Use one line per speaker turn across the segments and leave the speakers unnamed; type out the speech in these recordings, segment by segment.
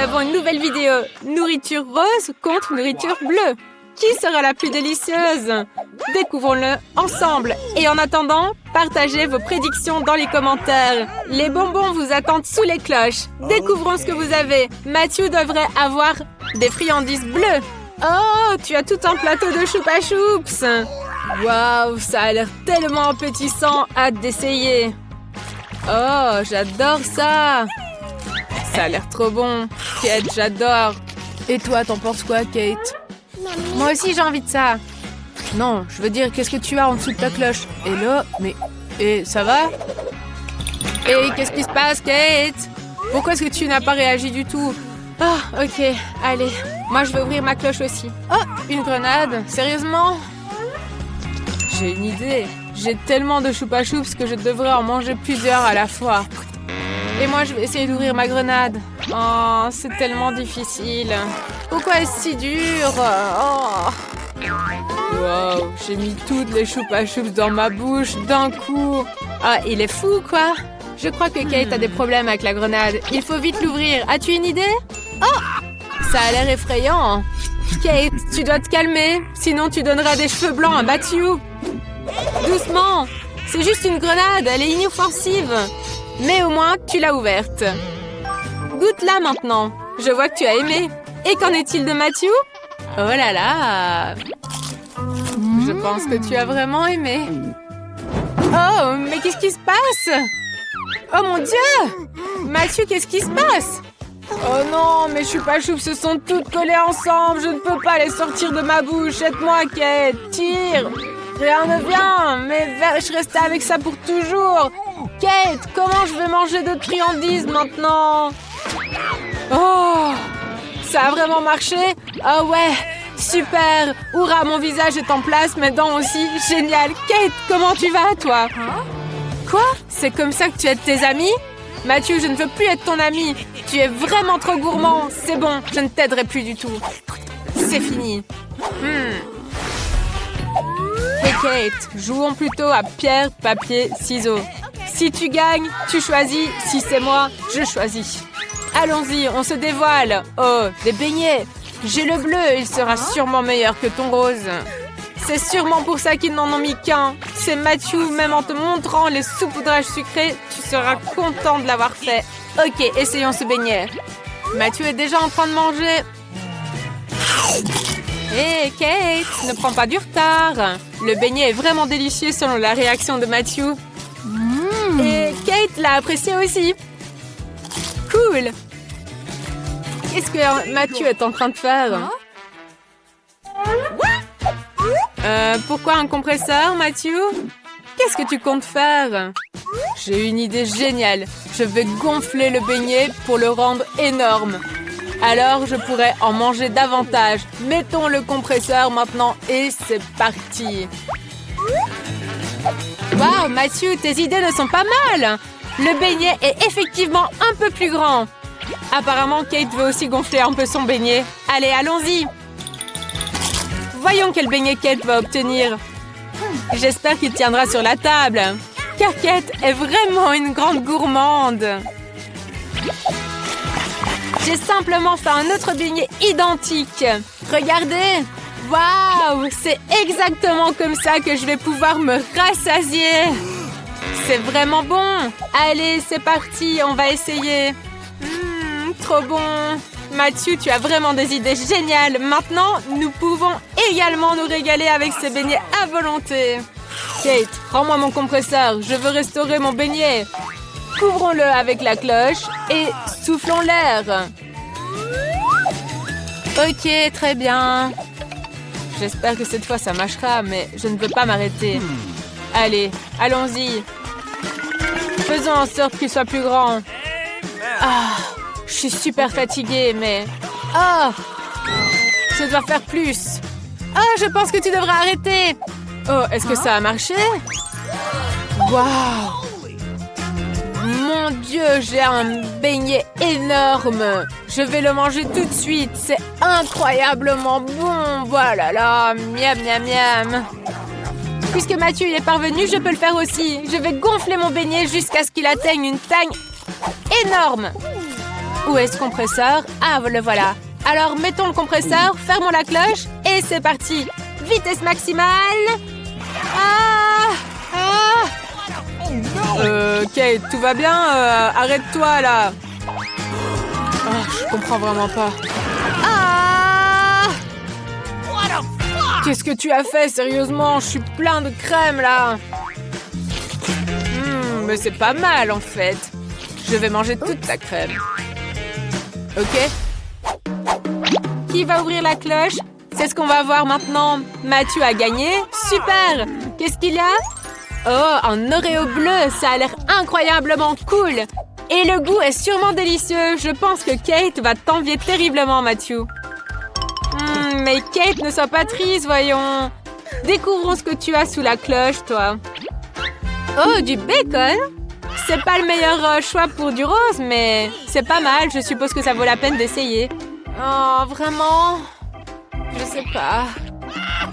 avons une nouvelle vidéo. Nourriture rose contre nourriture bleue. Qui sera la plus délicieuse? Découvrons-le ensemble. Et en attendant, partagez vos prédictions dans les commentaires. Les bonbons vous attendent sous les cloches. Découvrons ce que vous avez. Matthew devrait avoir des friandises bleues. Oh, tu as tout un plateau de choupa choups. Waouh, ça a l'air tellement appétissant. Hâte d'essayer. Oh, j'adore ça. Ça a l'air trop bon. Kate, j'adore. Et toi, t'en penses quoi, Kate? Moi aussi, j'ai envie de ça. Non, je veux dire, qu'est-ce que tu as en dessous de ta cloche? Et là, mais... Et ça va? Et qu'est-ce qui se passe, Kate? Pourquoi est-ce que tu n'as pas réagi du tout? Ah, ok, allez. Moi, je vais ouvrir ma cloche aussi. Oh, une grenade? Sérieusement? J'ai une idée. J'ai tellement de choupa choups que je devrais en manger plusieurs à la fois. Et moi, je vais essayer d'ouvrir ma grenade. Oh, c'est tellement difficile. Pourquoi est-ce si dur? Oh. Wow, j'ai mis toutes les choupa choups dans ma bouche d'un coup. Ah, il est fou, quoi. Je crois que Kate a des problèmes avec la grenade. Il faut vite l'ouvrir. As-tu une idée? Oh, ça a l'air effrayant. Kate, tu dois te calmer. Sinon, tu donneras des cheveux blancs à Matthew. Doucement. C'est juste une grenade. Elle est inoffensive. Mais au moins, tu l'as ouverte. Goûte-la maintenant. Je vois que tu as aimé. Et qu'en est-il de Matthew? Oh là là. Je pense que tu as vraiment aimé. Oh, mais qu'est-ce qui se passe? Oh mon Dieu! Matthew, qu'est-ce qui se passe? Oh non, mes choupa choups se sont toutes collées ensemble. Je ne peux pas les sortir de ma bouche. Aide-moi, Kate. Tire. Rien ne vient. Mais vais-je rester avec ça pour toujours? Kate, comment je vais manger d'autres friandises maintenant? Oh, ça a vraiment marché? Oh ouais, super. Hourra, mon visage est en place, mes dents aussi. Génial. Kate, comment tu vas, toi? Quoi? C'est comme ça que tu aides tes amis? Matthew, je ne veux plus être ton ami. Tu es vraiment trop gourmand. C'est bon, je ne t'aiderai plus du tout. C'est fini. Et Kate, jouons plutôt à pierre, papier, ciseaux. Si tu gagnes, tu choisis. Si c'est moi, je choisis. Allons-y, on se dévoile. Oh, des beignets. J'ai le bleu, il sera sûrement meilleur que ton rose. C'est sûrement pour ça qu'ils n'en ont mis qu'un. C'est Matthew, même en te montrant les saupoudrages sucrés, tu seras content de l'avoir fait. Ok, essayons ce beignet. Matthew est déjà en train de manger. Hé, Kate, ne prends pas du retard. Le beignet est vraiment délicieux selon la réaction de Matthew. Et Kate l'a apprécié aussi. Cool. Qu'est-ce que Matthew est en train de faire? Pourquoi un compresseur, Matthew? Qu'est-ce que tu comptes faire? J'ai une idée géniale. Je vais gonfler le beignet pour le rendre énorme. Alors, je pourrais en manger davantage. Mettons le compresseur maintenant et c'est parti. Waouh, Matthew, tes idées ne sont pas mal. Le beignet est effectivement un peu plus grand. Apparemment, Kate veut aussi gonfler un peu son beignet. Allez, allons-y. Voyons quel beignet Kate va obtenir. J'espère qu'il tiendra sur la table. Car Kate est vraiment une grande gourmande. J'ai simplement fait un autre beignet identique. Regardez. Waouh, c'est exactement comme ça que je vais pouvoir me rassasier. C'est vraiment bon. Allez, c'est parti, on va essayer. Trop bon. Matthew, tu as vraiment des idées géniales. Maintenant, nous pouvons également nous régaler avec ces beignets à volonté. Kate, rends-moi mon compresseur. Je veux restaurer mon beignet. Couvrons-le avec la cloche et soufflons l'air. Ok, très bien. J'espère que cette fois ça marchera, mais je ne veux pas m'arrêter. Allez, allons-y. Faisons en sorte qu'il soit plus grand. Ah, je suis super fatiguée, mais... Ah, je dois faire plus. Ah, je pense que tu devrais arrêter. Oh, est-ce que ça a marché? Waouh! Mon Dieu, j'ai un beignet énorme. Je vais le manger tout de suite. C'est incroyablement bon. Voilà là, miam, miam, miam. Puisque Matthew y est parvenu, je peux le faire aussi. Je vais gonfler mon beignet jusqu'à ce qu'il atteigne une taille énorme. Où est ce compresseur? Ah, le voilà. Alors, mettons le compresseur, fermons la cloche et c'est parti. Vitesse maximale. Ah! Ah! Kate, tout va bien? Arrête-toi, là. Je comprends vraiment pas. Ah! Qu'est-ce que tu as fait, sérieusement? Je suis plein de crème, là. Mais c'est pas mal, en fait. Je vais manger toute ta crème. Ok. Qui va ouvrir la cloche? C'est ce qu'on va voir maintenant. Mathieu a gagné. Super! Qu'est-ce qu'il y a? Oh, un Oreo bleu. Ça a l'air incroyablement cool. Et le goût est sûrement délicieux. Je pense que Kate va t'envier terriblement, Mathieu. Mais Kate, ne sois pas triste, voyons. Découvrons ce que tu as sous la cloche, toi. Oh, du bacon? C'est pas le meilleur choix pour du rose, mais c'est pas mal. Je suppose que ça vaut la peine d'essayer. Oh, vraiment? Je sais pas.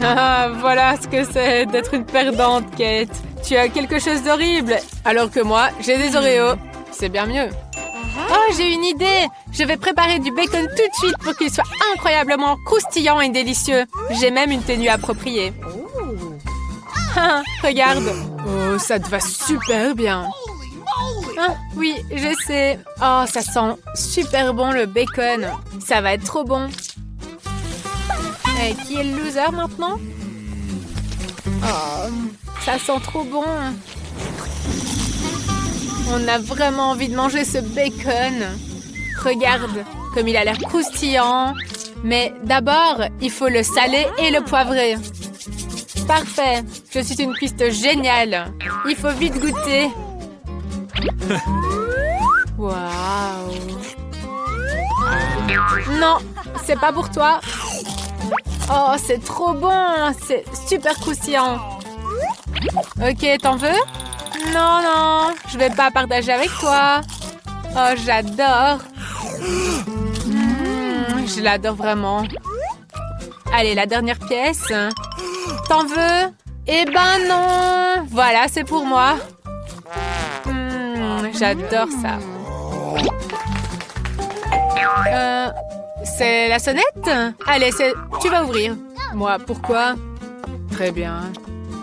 Ah, voilà ce que c'est d'être une perdante, Kate. Tu as quelque chose d'horrible, alors que moi, j'ai des Oreos. C'est bien mieux. Oh, j'ai une idée. Je vais préparer du bacon tout de suite pour qu'il soit incroyablement croustillant et délicieux. J'ai même une tenue appropriée. Regarde. Oh, ça te va super bien. Oui, je sais. Oh, ça sent super bon le bacon. Ça va être trop bon. Et qui est le loser maintenant? Oh, ça sent trop bon. On a vraiment envie de manger ce bacon. Regarde, comme il a l'air croustillant. Mais d'abord, il faut le saler et le poivrer. Parfait. Je suis une piste géniale. Il faut vite goûter. Waouh. Non, c'est pas pour toi. Oh, c'est trop bon. C'est super croustillant. Ok, t'en veux? Non, non, je vais pas partager avec toi. Oh, j'adore. Je l'adore vraiment. Allez, la dernière pièce. T'en veux? Eh ben non. Voilà, c'est pour moi. J'adore ça. C'est la sonnette? Allez, tu vas ouvrir. Moi, pourquoi? Très bien.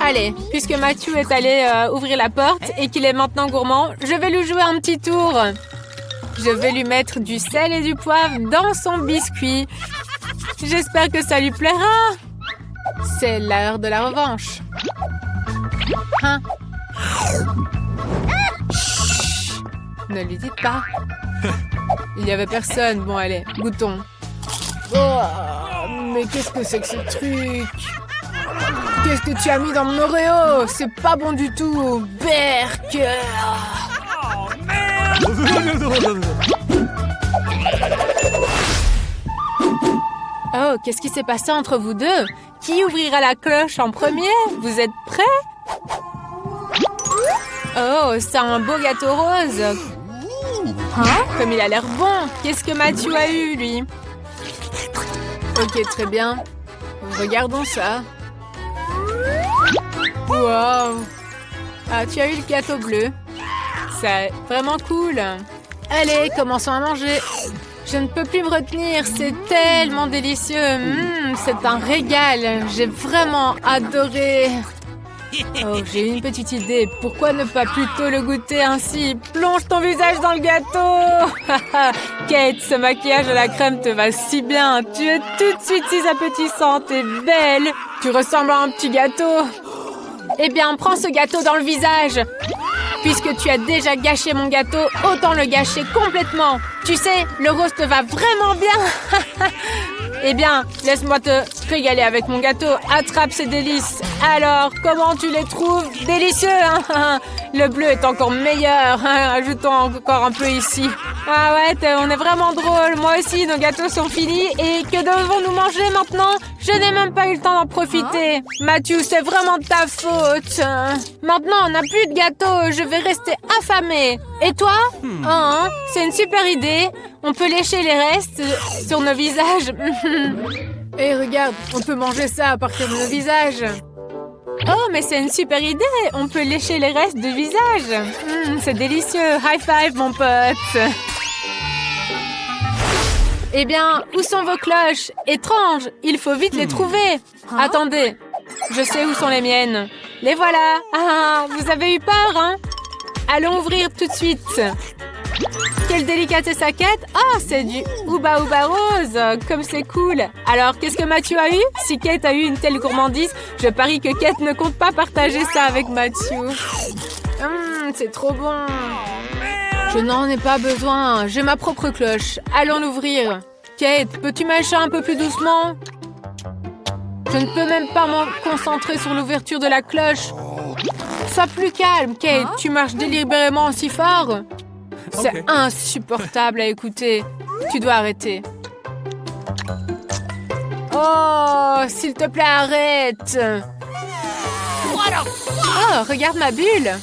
Allez, puisque Mathieu est allé ouvrir la porte et qu'il est maintenant gourmand, je vais lui jouer un petit tour. Je vais lui mettre du sel et du poivre dans son biscuit. J'espère que ça lui plaira. C'est l'heure de la revanche. Hein? Chut. Ne lui dites pas. Il n'y avait personne. Bon, allez, goûtons. Oh, mais qu'est-ce que c'est que ce truc? Qu'est-ce que tu as mis dans mon Oreo? C'est pas bon du tout. Berk. Oh, qu'est-ce qui s'est passé entre vous deux? Qui ouvrira la cloche en premier? Vous êtes prêts? Oh, c'est un beau gâteau rose. Hein? Comme il a l'air bon. Qu'est-ce que Mathieu a eu, lui? Ok, très bien. Regardons ça. Wow. Ah, tu as eu le gâteau bleu. C'est vraiment cool. Allez, commençons à manger. Je ne peux plus me retenir. C'est tellement délicieux. C'est un régal. J'ai vraiment adoré. Oh, j'ai une petite idée. Pourquoi ne pas plutôt le goûter ainsi? Plonge ton visage dans le gâteau. Kate, ce maquillage à la crème te va si bien. Tu es tout de suite si appétissante et belle. Tu ressembles à un petit gâteau. Eh bien, prends ce gâteau dans le visage. Puisque tu as déjà gâché mon gâteau, autant le gâcher complètement. Tu sais, le rose te va vraiment bien. Eh bien, laisse-moi te régaler avec mon gâteau. Attrape ces délices. Alors, comment tu les trouves? Délicieux, hein? Le bleu est encore meilleur. Ajoutons encore un peu ici. Ah ouais, on est vraiment drôle. Moi aussi, nos gâteaux sont finis. Et que devons-nous manger maintenant? Je n'ai même pas eu le temps d'en profiter. Mathieu, c'est vraiment de ta faute. Maintenant, on n'a plus de gâteau. Je vais rester affamée. Et toi? C'est une super idée. On peut lécher les restes sur nos visages. Et regarde, on peut manger ça à partir de nos visages. Oh, mais c'est une super idée. On peut lécher les restes du visage. C'est délicieux. High five, mon pote. Eh bien, où sont vos cloches? Étrange, il faut vite les trouver. Attendez, je sais où sont les miennes. Les voilà. Ah, vous avez eu peur, hein? Allons ouvrir tout de suite. Quelle délicatesse à Kate. Oh, c'est du Ouba Ouba Rose. Comme c'est cool. Alors, qu'est-ce que Mathieu a eu? Si Kate a eu une telle gourmandise, je parie que Kate ne compte pas partager ça avec Mathieu. C'est trop bon. Je n'en ai pas besoin. J'ai ma propre cloche. Allons l'ouvrir. Kate, peux-tu mâcher un peu plus doucement? Je ne peux même pas me concentrer sur l'ouverture de la cloche. Sois plus calme, Kate. Tu marches délibérément si fort. C'est insupportable à écouter. Tu dois arrêter. Oh, s'il te plaît, arrête. Oh, regarde ma bulle.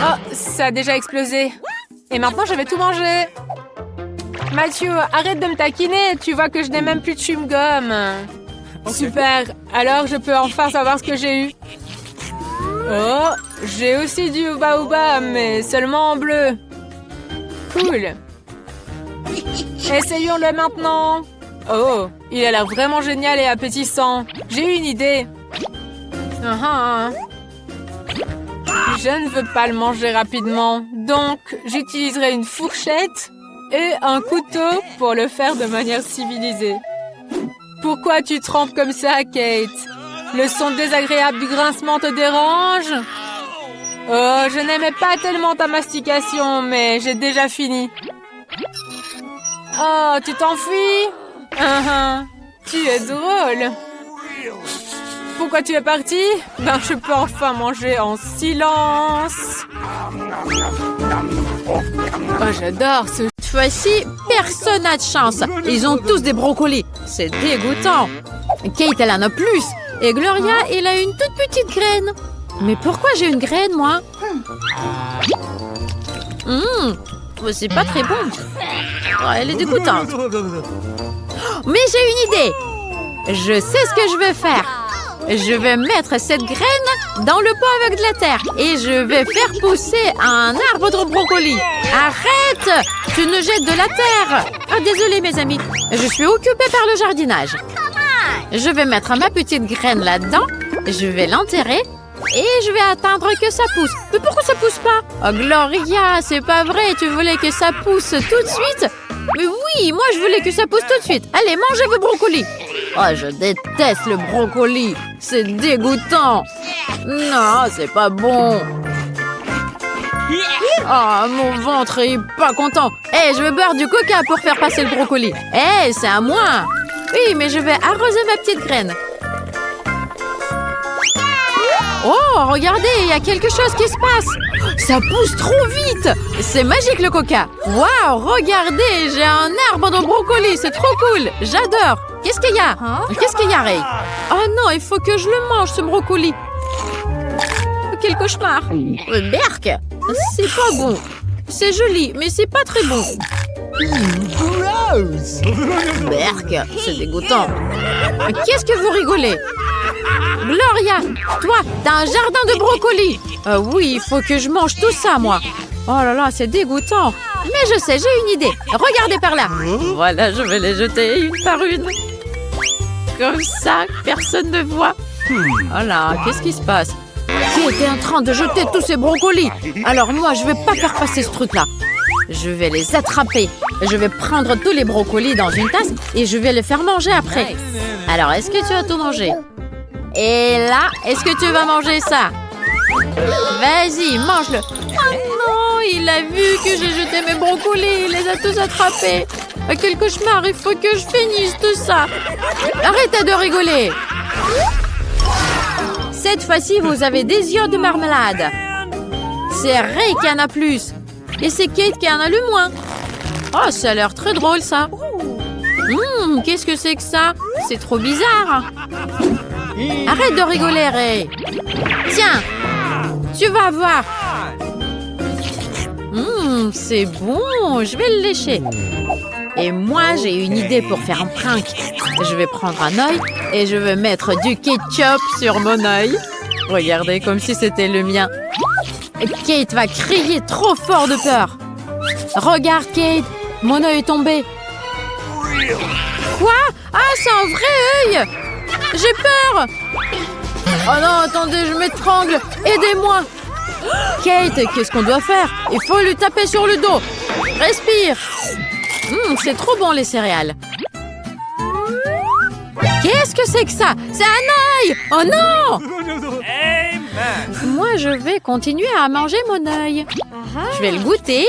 Oh, ça a déjà explosé. Et maintenant, je vais tout manger. Mathieu, arrête de me taquiner. Tu vois que je n'ai même plus de chewing-gum. Super. Alors, je peux enfin savoir ce que j'ai eu. Oh, j'ai aussi du Ouba Ouba, mais seulement en bleu. Cool. Essayons-le maintenant. Oh, il a l'air vraiment génial et appétissant. J'ai eu une idée. Je ne veux pas le manger rapidement, donc j'utiliserai une fourchette et un couteau pour le faire de manière civilisée. Pourquoi tu trembles comme ça, Kate? Le son désagréable du grincement te dérange? Oh, je n'aimais pas tellement ta mastication, mais j'ai déjà fini. Oh, tu t'enfuis? Tu es drôle. Pourquoi tu es parti? Ben, je peux enfin manger en silence. Oh, j'adore ce...
Cette fois-ci, personne n'a de chance. Ils ont tous des brocolis. C'est dégoûtant. Kate, elle en a plus. Et Gloria, elle a une toute petite graine. Mais pourquoi j'ai une graine, moi? C'est pas très bon. Oh, elle est dégoûtante. Mais j'ai une idée. Je sais ce que je vais faire. Je vais mettre cette graine dans le pot avec de la terre. Et je vais faire pousser un arbre de brocoli. Arrête! Tu ne jettes de la terre. Ah, désolée, mes amis. Je suis occupée par le jardinage. Je vais mettre ma petite graine là-dedans. Je vais l'enterrer. Et je vais attendre que ça pousse. Mais pourquoi ça pousse pas? Oh, Gloria, c'est pas vrai. Tu voulais que ça pousse tout de suite? Mais oui, moi je voulais que ça pousse tout de suite. Allez, mangez vos brocolis. Oh, je déteste le brocoli. C'est dégoûtant. Non, c'est pas bon. Oh, mon ventre est pas content. Hé, je vais boire du coca pour faire passer le brocoli. Hé, c'est à moi. Oui, mais je vais arroser ma petite graine. Oh, regardez, il y a quelque chose qui se passe. Ça pousse trop vite. C'est magique, le coca. Waouh, regardez, j'ai un arbre de brocoli. C'est trop cool. J'adore. Qu'est-ce qu'il y a? Qu'est-ce qu'il y a, Ray? Oh non, il faut que je le mange, ce brocoli. Quel cauchemar. Berk, c'est pas bon. C'est joli, mais c'est pas très bon. Berk, c'est dégoûtant. Qu'est-ce que vous rigolez? Gloria, toi, t'as un jardin de brocolis. Oui, il faut que je mange tout ça, moi. Oh là là, c'est dégoûtant. Mais je sais, j'ai une idée. Regardez par là. Voilà, je vais les jeter une par une. Comme ça, personne ne voit. Oh là, qu'est-ce qui se passe? Qui était en train de jeter tous ces brocolis? Alors moi, je vais pas faire passer ce truc-là. Je vais les attraper. Je vais prendre tous les brocolis dans une tasse et je vais les faire manger après. Alors, est-ce que tu as tout mangé? Et là, est-ce que tu vas manger ça? Vas-y, mange-le. Oh non, il a vu que j'ai jeté mes brocolis. Il les a tous attrapés. Quel cauchemar, il faut que je finisse tout ça. Arrêtez de rigoler. Cette fois-ci, vous avez des yeux de marmelade. C'est Ray qui en a plus. Et c'est Kate qui en a le moins. Oh, ça a l'air très drôle, ça. Qu'est-ce que c'est que ça? C'est trop bizarre. Arrête de rigoler, Ray. Tiens, tu vas voir. C'est bon, je vais le lécher. Et moi, j'ai une idée pour faire un prank. Je vais prendre un œil et je vais mettre du ketchup sur mon œil. Regardez, comme si c'était le mien. Et Kate va crier trop fort de peur. Regarde, Kate, mon œil est tombé. Quoi? Ah, c'est un vrai œil! J'ai peur! Oh non, attendez, je m'étrangle! Aidez-moi! Kate, qu'est-ce qu'on doit faire? Il faut lui taper sur le dos! Respire! C'est trop bon, les céréales! Qu'est-ce que c'est que ça? C'est un œil! Oh non! Moi, je vais continuer à manger mon œil. Je vais le goûter.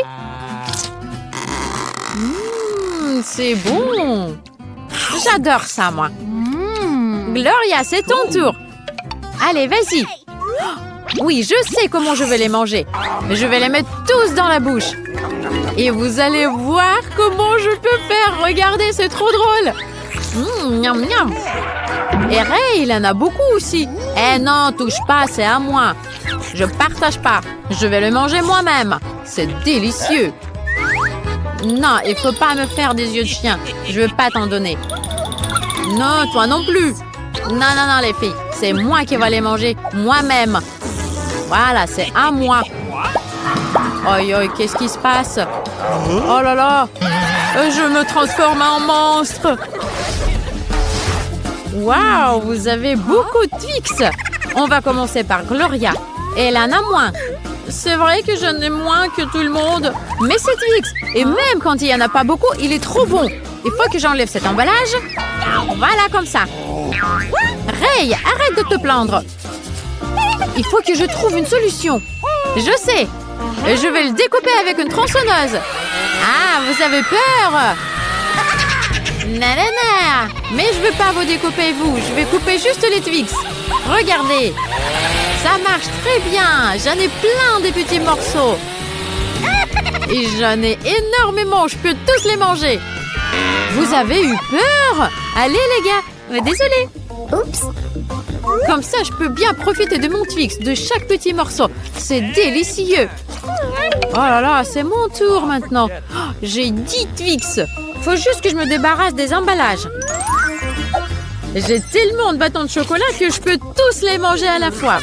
C'est bon! J'adore ça, moi! Gloria, c'est ton tour! Allez, vas-y! Oui, je sais comment je vais les manger. Je vais les mettre tous dans la bouche. Et vous allez voir comment je peux faire. Regardez, c'est trop drôle. Miam, miam. Et Ray, il en a beaucoup aussi. Eh non, touche pas, c'est à moi. Je partage pas. Je vais le manger moi-même. C'est délicieux. Non, il faut pas me faire des yeux de chien. Je veux pas t'en donner. Non, toi non plus. Non, non, non, les filles. C'est moi qui vais les manger moi-même. Voilà, c'est à moi. Aïe, aïe, qu'est-ce qui se passe? Oh là là! Je me transforme en monstre! Waouh, vous avez beaucoup de Twix! On va commencer par Gloria. Elle en a moins. C'est vrai que j'en ai moins que tout le monde. Mais c'est Twix. Et même quand il n'y en a pas beaucoup, il est trop bon. Il faut que j'enlève cet emballage. Voilà, comme ça. Ray, arrête de te plaindre. Il faut que je trouve une solution. Je sais. Je vais le découper avec une tronçonneuse. Ah, vous avez peur? Nanana. Mais je ne vais pas vous découper, vous. Je vais couper juste les Twix. Regardez. Ça marche très bien. J'en ai plein des petits morceaux. Et j'en ai énormément. Je peux tous les manger. Vous avez eu peur? Allez, les gars. Désolée. Oups. Comme ça, je peux bien profiter de mon Twix, de chaque petit morceau. C'est délicieux. Oh là là, c'est mon tour maintenant. Oh, j'ai 10 Twix. Faut juste que je me débarrasse des emballages. J'ai tellement de bâtons de chocolat que je peux tous les manger à la fois.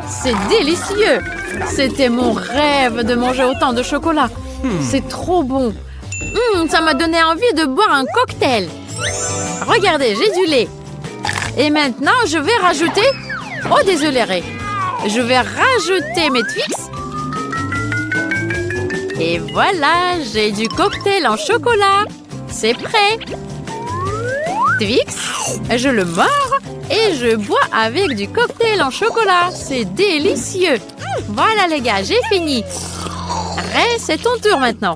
C'est délicieux. C'était mon rêve de manger autant de chocolat. C'est trop bon. Ça m'a donné envie de boire un cocktail. Regardez, j'ai du lait. Et maintenant, je vais rajouter... Oh, désolé, Ray. Je vais rajouter mes Twix. Et voilà, j'ai du cocktail en chocolat. C'est prêt. Twix, je le mords et je bois avec du cocktail en chocolat. C'est délicieux. Voilà, les gars, j'ai fini. Ray, c'est ton tour maintenant.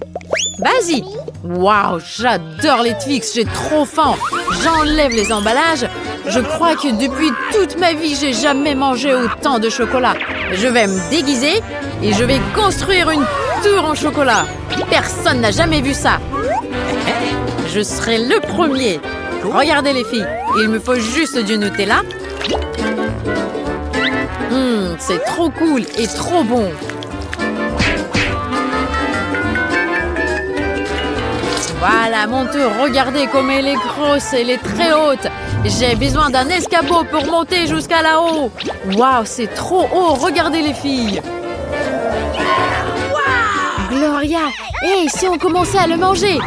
Vas-y. Waouh, j'adore les Twix, j'ai trop faim. J'enlève les emballages. Je crois que depuis toute ma vie, j'ai jamais mangé autant de chocolat. Je vais me déguiser et je vais construire une tour en chocolat. Personne n'a jamais vu ça. Je serai le premier. Regardez les filles, il me faut juste du Nutella. C'est trop cool et trop bon. Voilà, mon tour. Regardez comme elle est grosse, elle est très haute. J'ai besoin d'un escabeau pour monter jusqu'à là-haut. Waouh, c'est trop haut. Regardez les filles. Gloria, hey, si on commençait à le manger?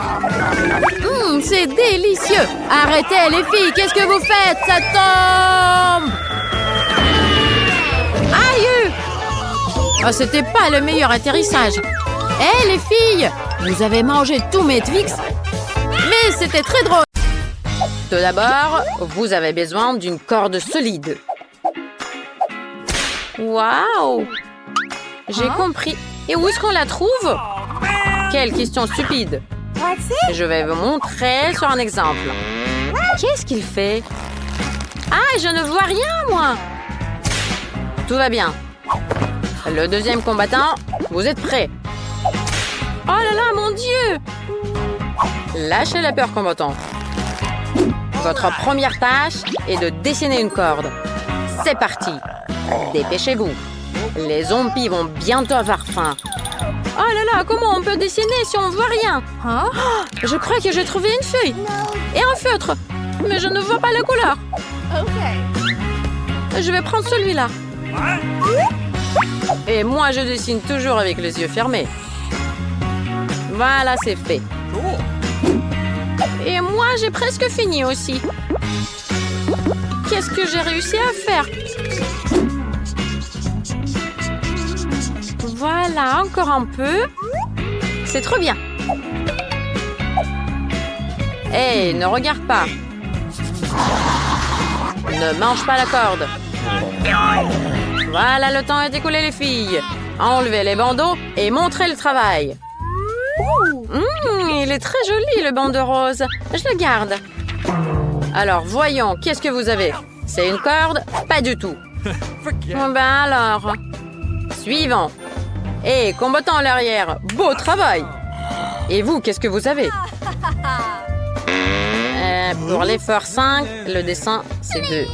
C'est délicieux. Arrêtez les filles, qu'est-ce que vous faites? Ça tombe. Aïe! Oh, c'était pas le meilleur atterrissage. Hé, les filles, vous avez mangé tous mes Twix, mais c'était très drôle. Tout d'abord, vous avez besoin d'une corde solide. Waouh! J'ai compris. Et où est-ce qu'on la trouve? Quelle question stupide. Je vais vous montrer sur un exemple. Qu'est-ce qu'il fait? Ah, je ne vois rien, moi. Tout va bien. Le deuxième combattant, vous êtes prêts? Oh là là, mon Dieu! Lâchez la peur, combattant. Votre première tâche est de dessiner une corde. C'est parti. Dépêchez-vous. Les zombies vont bientôt avoir faim. Oh là là, comment on peut dessiner si on ne voit rien? Oh, je crois que j'ai trouvé une feuille. Et un feutre. Mais je ne vois pas la couleur. Je vais prendre celui-là. Et moi, je dessine toujours avec les yeux fermés. Voilà, c'est fait. Et moi, j'ai presque fini aussi. Qu'est-ce que j'ai réussi à faire? Voilà, encore un peu. C'est trop bien. Hé, ne regarde pas. Ne mange pas la corde. Voilà, le temps est écoulé, les filles. Enlevez les bandeaux et montrez le travail. Il est très joli, le bandeau rose. Je le garde. Alors, voyons, qu'est-ce que vous avez? C'est une corde? Pas du tout. Ben alors. Suivant. Hé, combattant à l'arrière, beau travail. Et vous, qu'est-ce que vous avez? Pour l'effort 5, le dessin, c'est 2.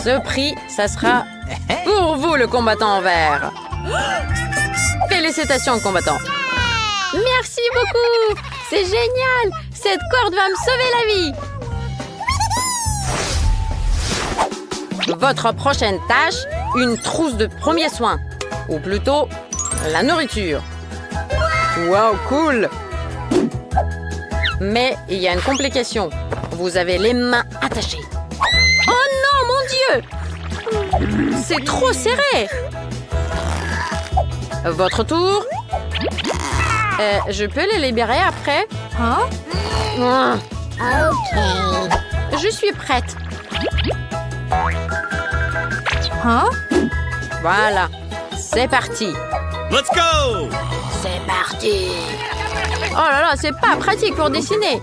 Ce prix, ça sera pour vous, le combattant en vert. Félicitations, combattant. Merci beaucoup. C'est génial. Cette corde va me sauver la vie. Votre prochaine tâche, une trousse de premiers soins. Ou plutôt, la nourriture. Wow, cool. Mais il y a une complication. Vous avez les mains attachées. Oh non, mon Dieu! C'est trop serré. Votre tour. Je peux les libérer après? Ok. Je suis prête. Voilà. C'est parti.
Let's go!
C'est parti. Oh là là, c'est pas pratique pour dessiner.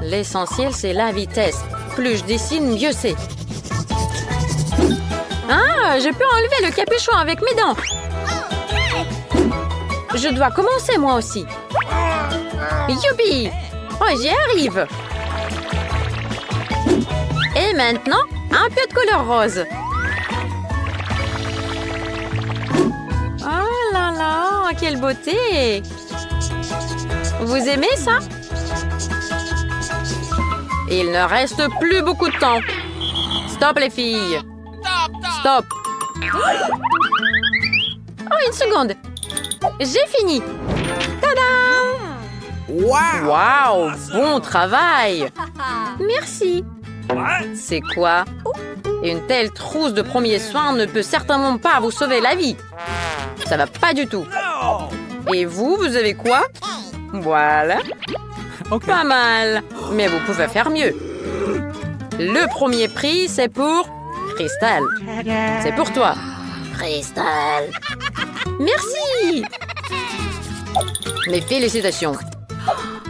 L'essentiel, c'est la vitesse. Plus je dessine, mieux c'est. Ah, je peux enlever le capuchon avec mes dents. Je dois commencer moi aussi. Youpi! Oh, j'y arrive. Et maintenant, un peu de couleur rose. Oh là là, quelle beauté! Vous aimez ça? Il ne reste plus beaucoup de temps. Stop, les filles. Stop. Oh, une seconde. J'ai fini. Tadam! Wow, bon travail. Merci. C'est quoi? Une telle trousse de premiers soins ne peut certainement pas vous sauver la vie. Ça va pas du tout. Et vous avez quoi? Voilà.
Okay.
Pas mal. Mais vous pouvez faire mieux. Le premier prix, c'est pour Cristal. C'est pour toi. Cristal. Merci. Mes félicitations.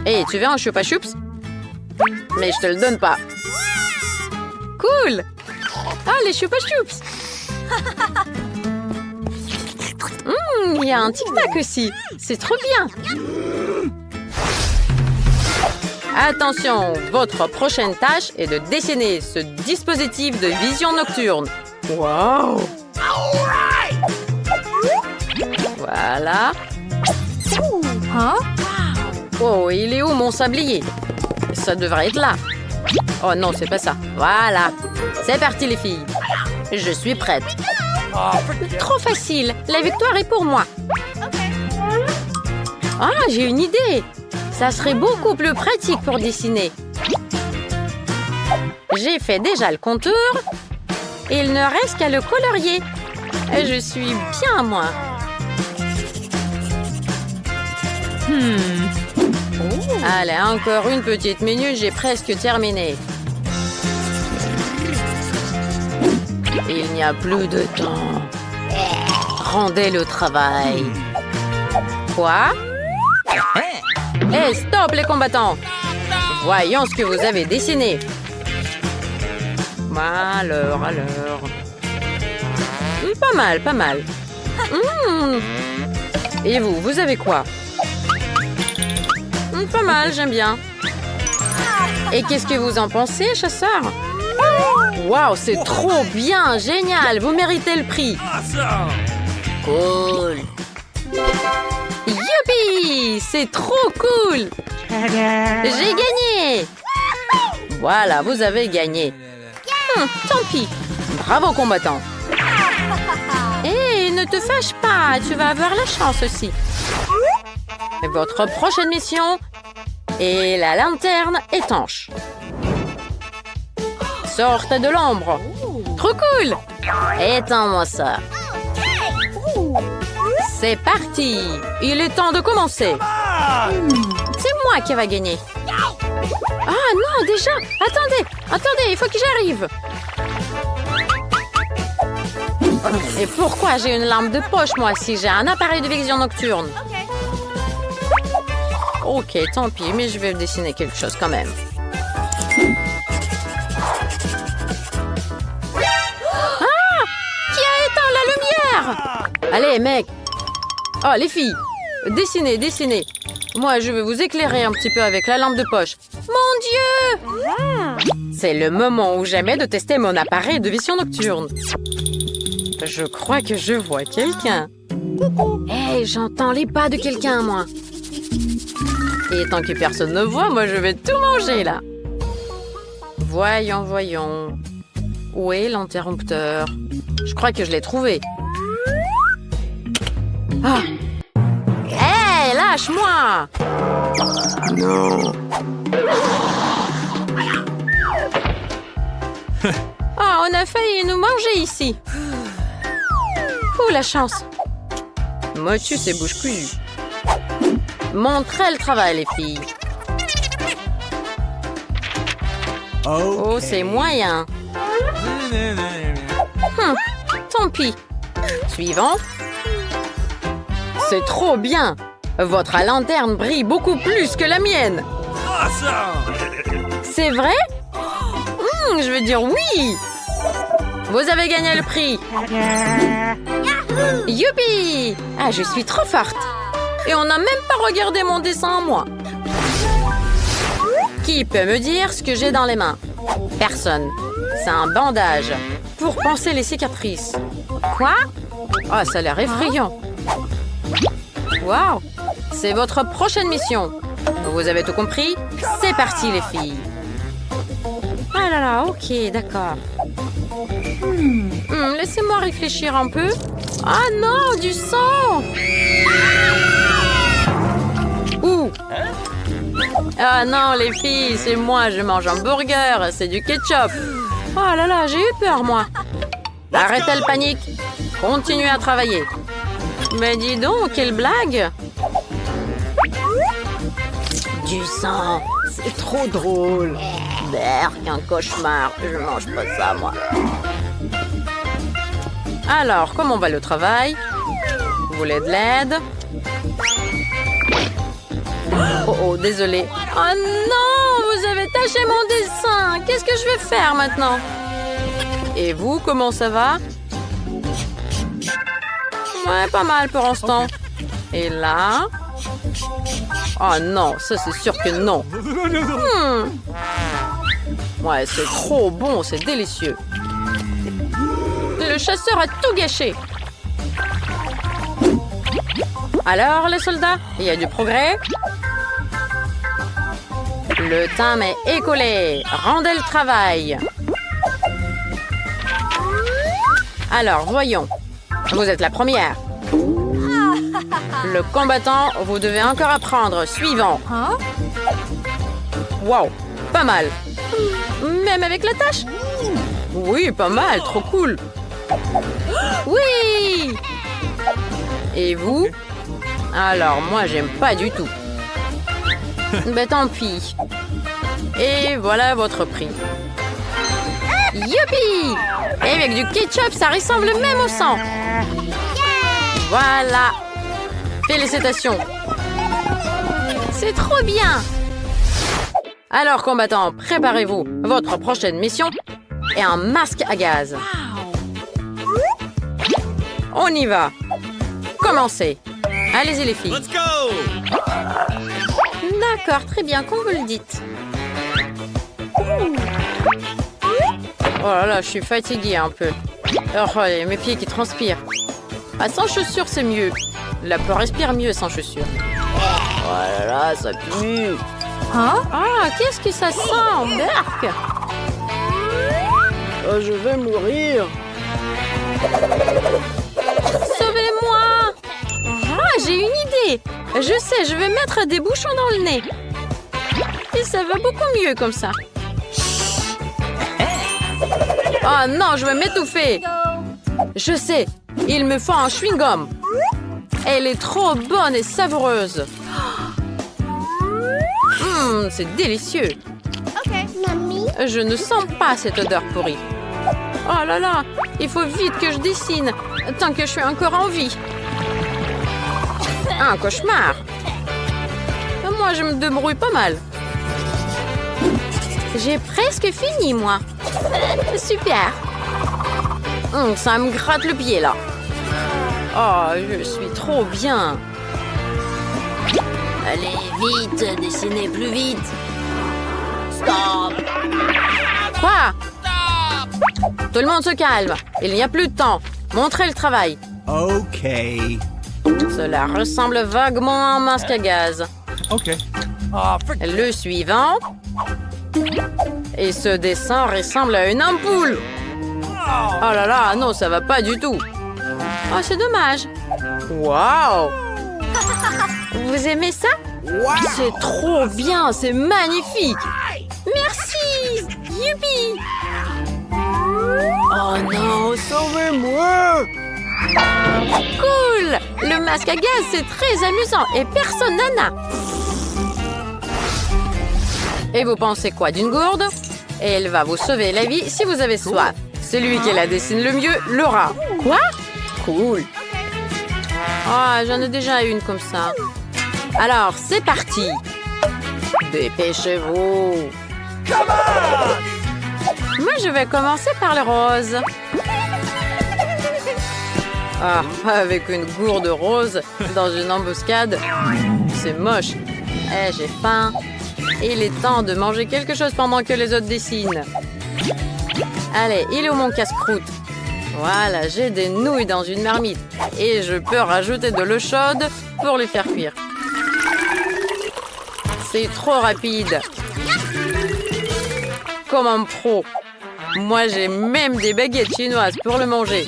Hé, tu veux un Chupa Chups? Mais je te le donne pas. Cool. Ah, les Chupa Chups. Il y a un tic-tac aussi. C'est trop bien. Attention, votre prochaine tâche est de dessiner ce dispositif de vision nocturne. Wow! Voilà. Oh, il est où mon sablier? Ça devrait être là. Oh non, c'est pas ça. Voilà. C'est parti, les filles. Je suis prête. Trop facile. La victoire est pour moi. Ah, j'ai une idée. Ça serait beaucoup plus pratique pour dessiner. J'ai fait déjà le contour. Il ne reste qu'à le colorier. Je suis bien, moi. Allez, encore une petite minute, j'ai presque terminé. Il n'y a plus de temps. Rendez le travail. Quoi? Hé, stop les combattants! Voyons ce que vous avez dessiné. Alors. Pas mal, pas mal. Et vous avez quoi? Pas mal, j'aime bien. Et qu'est-ce que vous en pensez, chasseur? Waouh, c'est trop bien, génial, vous méritez le prix. Cool. Youpi, c'est trop cool. J'ai gagné. Voilà, vous avez gagné. Tant pis. Bravo, combattant. Hé, ne te fâche pas, tu vas avoir la chance aussi. Votre prochaine mission est la lanterne étanche. Sortez de l'ombre. Trop cool! Éteins-moi ça. C'est parti! Il est temps de commencer. C'est moi qui va gagner. Ah non, déjà! Attendez, il faut que j'arrive. Et pourquoi j'ai une lampe de poche, moi, si j'ai un appareil de vision nocturne? Ok, tant pis, mais je vais dessiner quelque chose quand même. Ah! Qui a éteint la lumière? Allez, mec! Oh, les filles! Dessinez! Moi, je vais vous éclairer un petit peu avec la lampe de poche. Mon Dieu! C'est le moment ou jamais de tester mon appareil de vision nocturne. Je crois que je vois quelqu'un. Hey, j'entends les pas de quelqu'un, moi. Et tant que personne ne voit, moi, je vais tout manger, là. Voyons. Où est l'interrupteur? Je crois que je l'ai trouvé. Ah! Hey, lâche-moi!
Non.
Ah, on a failli nous manger ici. Ouh, la chance. Motus et bouche cousue. Montrez le travail, les filles. Oh, c'est moyen. Tant pis. Suivant. C'est trop bien. Votre lanterne brille beaucoup plus que la mienne. C'est vrai? Je veux dire oui. Vous avez gagné le prix. Youpi! Ah, je suis trop forte. Et on n'a même pas regardé mon dessin à moi. Qui peut me dire ce que j'ai dans les mains? Personne. C'est un bandage pour panser les cicatrices. Quoi? Ah, ça a l'air effrayant. Waouh! C'est votre prochaine mission. Vous avez tout compris? C'est parti, les filles. Ah là là, ok, d'accord. Laissez-moi réfléchir un peu. Ah non, du sang! Ouh! Ah non, les filles, c'est moi, je mange un burger, c'est du ketchup. Oh là là, j'ai eu peur, moi. Arrêtez le panique. Continuez à travailler. Mais dis donc, quelle blague! Du sang, c'est trop drôle. Berk, un cauchemar. Je mange pas ça, moi. Alors, comment va le travail? Vous voulez de l'aide? Oh, désolé. Oh non, vous avez taché mon dessin. Qu'est-ce que je vais faire maintenant? Et vous, comment ça va? Ouais, pas mal pour l'instant. Et là? Oh non, ça c'est sûr que non. Ouais, c'est trop bon, c'est délicieux. Le chasseur a tout gâché. Alors, les soldats, il y a du progrès? Le thym est écoulé. Rendez le travail. Alors, voyons. Vous êtes la première. Le combattant, vous devez encore apprendre. Suivant. Wow, pas mal. Même avec la tâche? Oui, pas mal, trop cool. Oui! Et vous? Alors, moi, j'aime pas du tout. Ben, tant pis. Et voilà votre prix. Youpi! Et avec du ketchup, ça ressemble même au sang. Voilà. Félicitations. C'est trop bien. Alors, combattants, préparez-vous. Votre prochaine mission est un masque à gaz. On y va. Commencez. Allez-y, les filles.
Let's go!
D'accord, très bien, comme vous le dites. Oh là là, je suis fatiguée un peu. Oh, mes pieds qui transpirent. Ah, sans chaussures, c'est mieux. La peau respire mieux sans chaussures. Oh là là, ça pue. Hein? Ah, qu'est-ce que ça sent, Berk? Oh, je vais mourir. Sauvez-moi! Ah, j'ai une Oui, je sais, je vais mettre des bouchons dans le nez. Et ça va beaucoup mieux comme ça. Oh non, je vais m'étouffer. Je sais, il me faut un chewing-gum. Elle est trop bonne et savoureuse. C'est délicieux. Je ne sens pas cette odeur pourrie. Oh là là, il faut vite que je dessine, tant que je suis encore en vie. Un cauchemar. Moi, je me débrouille pas mal. J'ai presque fini, moi. Super. Ça me gratte le pied, là. Oh, je suis trop bien.
Allez, vite, dessinez plus vite. Stop.
Quoi? Tout le monde se calme. Il n'y a plus de temps. Montrez le travail.
OK.
Cela ressemble vaguement à un masque à gaz.
OK.
Le suivant. Et ce dessin ressemble à une ampoule. Oh là là, non, ça va pas du tout. Oh, c'est dommage. Waouh! Vous aimez ça? C'est trop bien, c'est magnifique. Merci! Youpi!
Oh non, sauvez-moi!
Cool! Le masque à gaz, c'est très amusant et personne n'en a. Et vous pensez quoi d'une gourde? Elle va vous sauver la vie si vous avez soif. Celui qui la dessine le mieux l'aura. Quoi? Cool. Ah, j'en ai déjà une comme ça. Alors, c'est parti. Dépêchez-vous. Moi, je vais commencer par le rose. Ah, avec une gourde rose dans une embuscade, c'est moche. Eh, j'ai faim. Il est temps de manger quelque chose pendant que les autres dessinent. Allez, il est où mon casse-croûte? Voilà, j'ai des nouilles dans une marmite. Et je peux rajouter de l'eau chaude pour les faire cuire. C'est trop rapide. Comme un pro. Moi, j'ai même des baguettes chinoises pour le manger.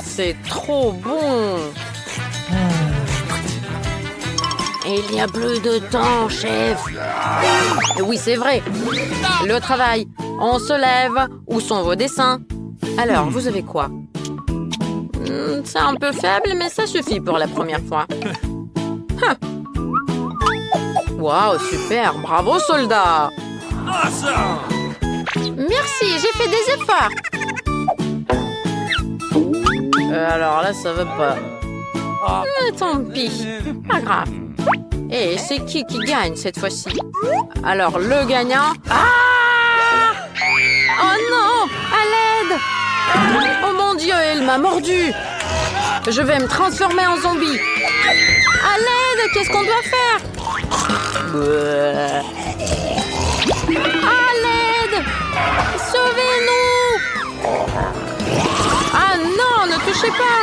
C'est trop bon.
Il n'y a plus de temps, chef.
Oui, c'est vrai. Le travail. On se lève. Où sont vos dessins? Alors, vous avez quoi? C'est un peu faible, mais ça suffit pour la première fois. Waouh, super. Bravo, soldat. Merci, j'ai fait des efforts. Alors là, ça va pas. Tant pis. Pas grave. Et c'est qui gagne cette fois-ci? Alors, le gagnant... Ah! Oh non! À l'aide! Oh mon Dieu, il m'a mordu! Je vais me transformer en zombie! À l'aide! Qu'est-ce qu'on doit faire? À l'aide! Sauvez-nous! Ah non, ne touchez pas!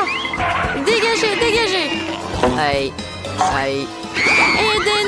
Dégagez, dégagez! Aïe, aïe. Aidez-nous!